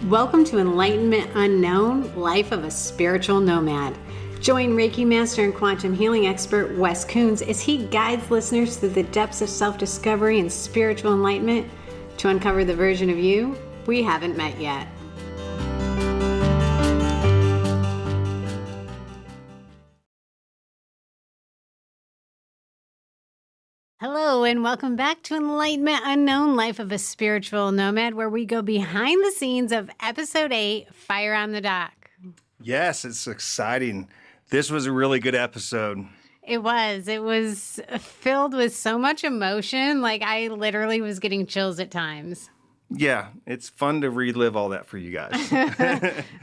Welcome to Enlightenment Unknown, Life of a Spiritual Nomad. Join Reiki Master and Quantum Healing expert Wes Coons as he guides listeners through the depths of self-discovery and spiritual enlightenment to uncover the version of you we haven't met yet. Hello, and welcome back to Enlightenment Unknown, Life of a Spiritual Nomad, where we go behind the scenes of Episode 8, Fire on the Dock. Yes, it's exciting. This was a really good episode. It was. It was filled with so much emotion. Like, I literally was getting chills at times. Yeah, it's fun to relive all that for you guys.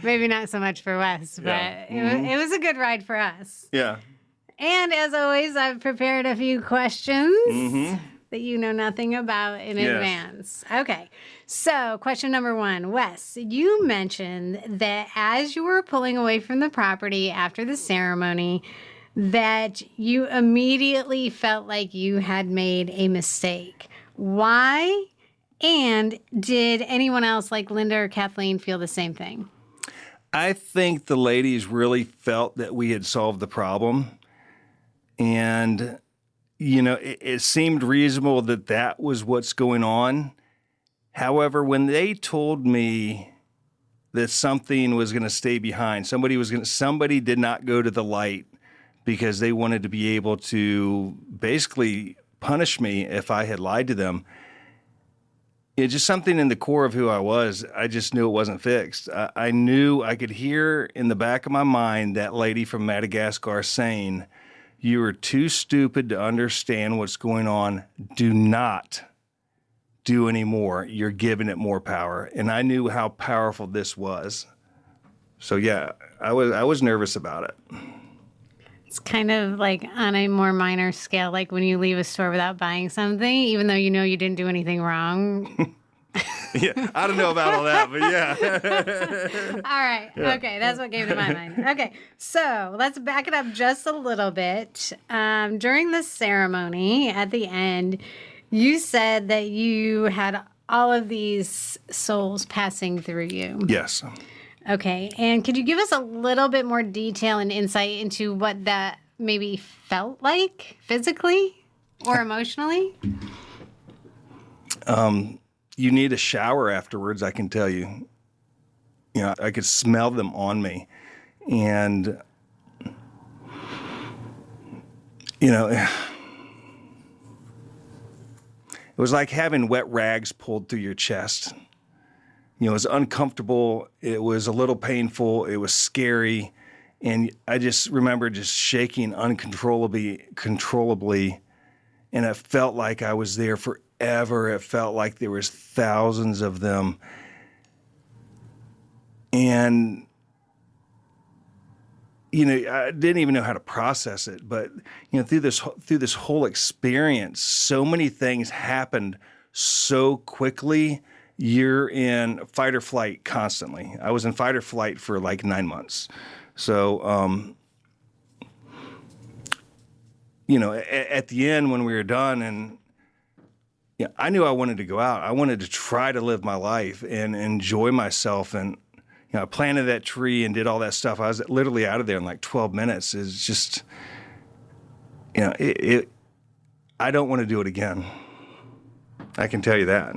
Maybe not so much for Wes, but it was a good ride for us. Yeah. And as always, I've prepared a few questions that you know nothing about in advance. Okay, so question number one. Wes, you mentioned that as you were pulling away from the property after the ceremony, that you immediately felt like you had made a mistake. Why? And did anyone else like Linda or Kathleen feel the same thing? I think the ladies really felt that we had solved the problem. And, you know, it seemed reasonable that that was what's going on. However, when they told me that something was going to stay behind, somebody did not go to the light because they wanted to be able to basically punish me if I had lied to them. It's just something in the core of who I was. I just knew it wasn't fixed. I knew I could hear in the back of my mind that lady from Madagascar saying, "You are too stupid to understand what's going on. Do not do any more. You're giving it more power." And I knew how powerful this was. So yeah, I was nervous about it. It's kind of like on a more minor scale, like when you leave a store without buying something, even though you know you didn't do anything wrong. Yeah, I don't know about all that, but yeah. All right. Yeah. Okay, that's what came to my mind. Okay, so let's back it up just a little bit. During the ceremony at the end, you said that you had all of these souls passing through you. Yes. Okay, and could you give us a little bit more detail and insight into what that maybe felt like physically or emotionally? You need a shower afterwards, I can tell you. You know, I could smell them on me. And, you know, it was like having wet rags pulled through your chest. You know, it was uncomfortable. It was a little painful. It was scary. And I just remember just shaking uncontrollably. And it felt like I was there forever. It felt like there was thousands of them. And, you know, I didn't even know how to process it. But, you know, through this whole experience, so many things happened so quickly. You're in fight or flight constantly. I was in fight or flight for like 9 months. So, you know, at the end when we were done, and you know, I knew I wanted to go out. I wanted to try to live my life and enjoy myself. And, you know, I planted that tree and did all that stuff. I was literally out of there in like 12 minutes. It's just, you know, I don't want to do it again. I can tell you that.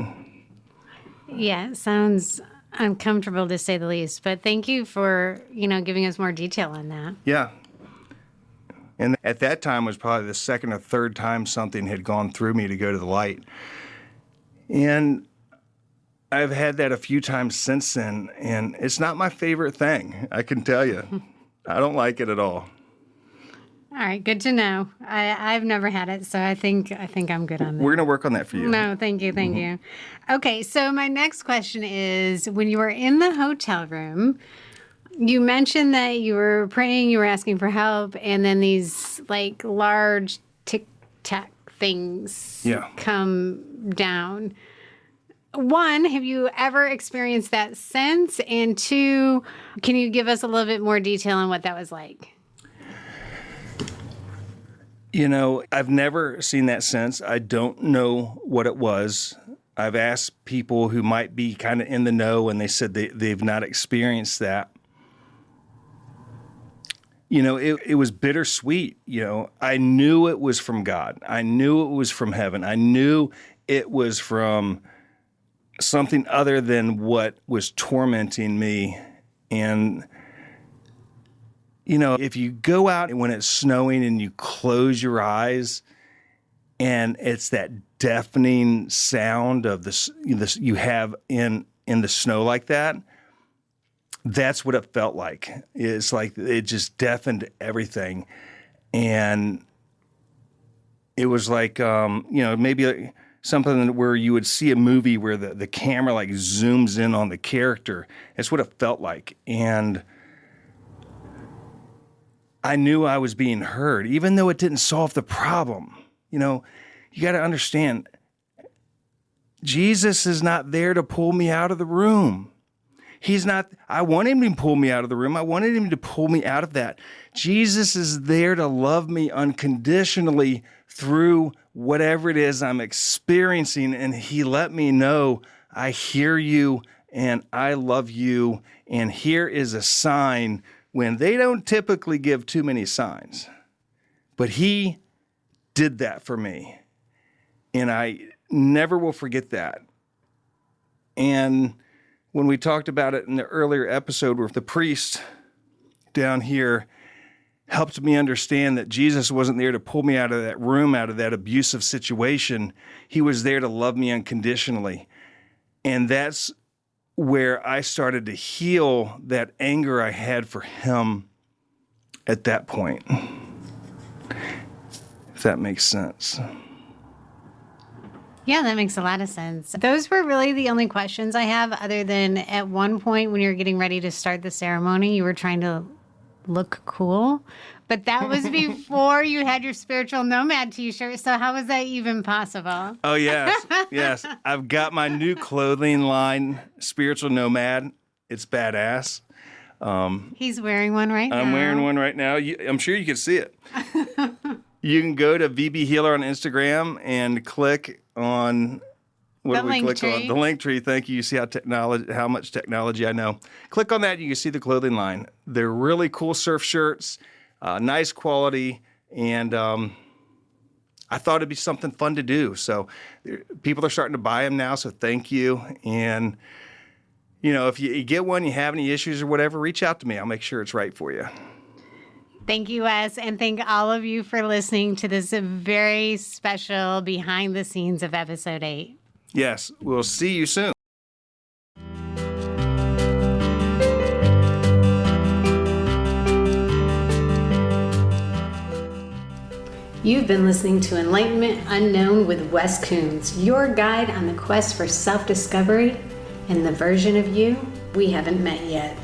Yeah, it sounds uncomfortable to say the least, but thank you for, you know, giving us more detail on that. Yeah. And at that time was probably the second or third time something had gone through me to go to the light. And I've had that a few times since then, and it's not my favorite thing, I can tell you. I don't like it at all. All right, good to know. I've never had it, so I think I'm good on that. We're going to work on that for you. No, thank you. Okay, so my next question is, when you were in the hotel room, you mentioned that you were praying, you were asking for help, and then these like large tic-tac things come down. One, have you ever experienced that sense? And two, can you give us a little bit more detail on what that was like? You know, I've never seen that sense. I don't know what it was. I've asked people who might be kind of in the know, and they said they've not experienced that. It was bittersweet. I knew it was from God. I knew it was from heaven. I knew it was from something other than what was tormenting me. And, if you go out when it's snowing and you close your eyes and it's that deafening sound of this you have in the snow like that, that's what it felt like. It's like it just deafened everything. And it was like, maybe like something where you would see a movie where the camera like zooms in on the character. That's what it felt like. And I knew I was being heard, even though it didn't solve the problem. You got to understand, Jesus is not there to pull me out of the room. He's not, I want him to pull me out of the room. I wanted him to pull me out of that. Jesus is there to love me unconditionally through whatever it is I'm experiencing. And he let me know, I hear you and I love you. And here is a sign when they don't typically give too many signs. But he did that for me. And I never will forget that. And when we talked about it in the earlier episode where the priest down here helped me understand that Jesus wasn't there to pull me out of that room, out of that abusive situation. He was there to love me unconditionally. And that's where I started to heal that anger I had for him at that point. If that makes sense. Yeah, that makes a lot of sense. Those were really the only questions I have, other than at one point when you were getting ready to start the ceremony, you were trying to look cool. But that was before you had your Spiritual Nomad t-shirt. So how was that even possible? Oh, yes. Yes. I've got my new clothing line, Spiritual Nomad. It's badass. He's wearing one right now. I'm wearing one right now. I'm sure you can see it. You can go to VB Healer on Instagram and click on what do we click on? The link tree. Thank you. You see how much technology I know. Click on that. You can see the clothing line. They're really cool surf shirts, nice quality, and I thought it'd be something fun to do. So people are starting to buy them now. So thank you. And if you get one, you have any issues or whatever, reach out to me. I'll make sure it's right for you. Thank you, Wes, and thank all of you for listening to this very special behind the scenes of episode 8. Yes, we'll see you soon. You've been listening to Enlightenment Unknown with Wes Coons, your guide on the quest for self-discovery and the version of you we haven't met yet.